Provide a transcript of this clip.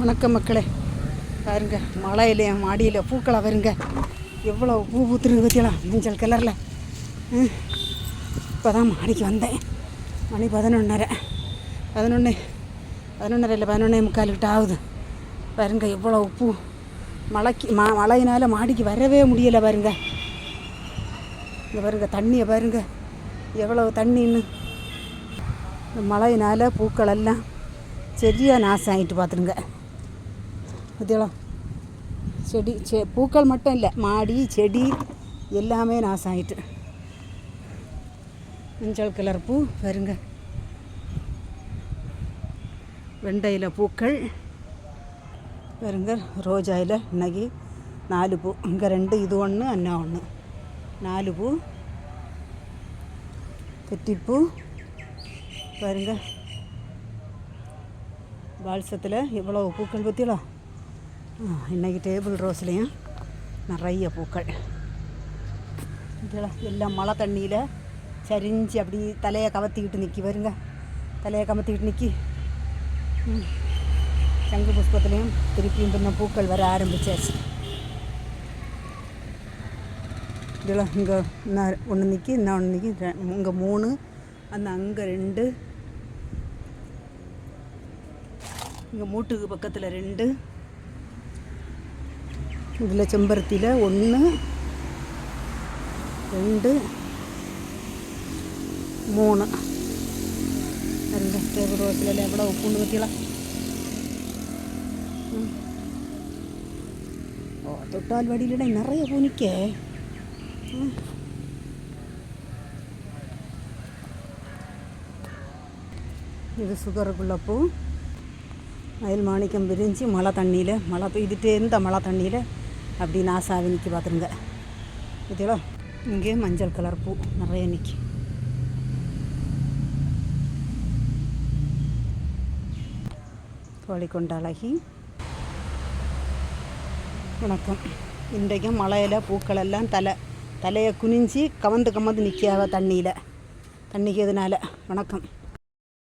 வணக்கம் மக்களே, பாருங்க மலையில மாடியில் பூக்களை வருங்க. எவ்வளோ பூ பூத்துருங்க பற்றியலாம் மஞ்சள் கலரில். இப்போ தான் மாடிக்கு வந்தேன். மணி 11:30 இல்லை 11:45 ஆகுது. பாருங்க எவ்வளோ பூ. மழையினால் மாடிக்கு வரவே முடியலை. பாருங்க இங்கே பாருங்க தண்ணியை பாருங்க எவ்வளோ தண்ணின்னு. இந்த மழையினால் பூக்கள் எல்லாம் சரியாக நாசம் ஆகிட்டு பார்த்துருங்க. பற்றியெல்லாம் செடி பூக்கள் மட்டும் இல்லை, மாடி செடி எல்லாமே நாசம் ஆகிட்டு. மஞ்சள் கலர் பூ பாருங்க, வெண்டையில் பூக்கள் பாருங்க, ரோஜாயில் இன்னைக்கு 4 பூ. இங்கே 2, இது 1, அண்ணா 1, 4 பூ. தெட்டிப்பூ பாருங்க, பால்சத்தில் எவ்வளோ பூக்கள் பற்றியலாம். இன்றைக்கி டேபிள் ரோஸ்லேயும் நிறைய பூக்கள். இதெல்லாம் எல்லாம் மழை தண்ணியில் சரிஞ்சு அப்படி தலையை கவத்திக்கிட்டு நிற்கி. வருங்க தலையை கமத்திக்கிட்டு நிற்கி. சங்கு புஷ்பத்துலேயும் திருப்பியும் பின்ன பூக்கள் வர ஆரம்பிச்சாச்சு. இதெல்லாம் இங்கே இன்னும் ஒன்று நிற்கி, இன்னொன்று நிற்கி. இங்கே 3, அந்த அங்கே 2, இங்கே மூட்டுக்கு பக்கத்தில் 2. இதில் செம்பருத்தியில் 1, 2, 3. அந்த டேபிள் ரோஸில் எவ்வளோ பூண்டு பற்றியலாம். தொட்டால் வடியில நிறைய பூ நிற்க. இது சுகருக்குள்ள பூ. மயில் மாணிக்கம் விரிஞ்சு மழை தண்ணியில் மழை பெய்துட்டே இருந்த மழை தண்ணியில் அப்படி நாசாவி நிற்கி பார்த்துருங்க. இதெல்லாம் இங்கே மஞ்சள் கலர் பூ நிறைய நிற்கி. கோழிக்கொண்ட அழகி வணக்கம். இன்றைக்கும் மழையில் பூக்கள் எல்லாம் தலையை குனிஞ்சு கமந்து நிற்காவ தண்ணிக்கு எதனால். வணக்கம்.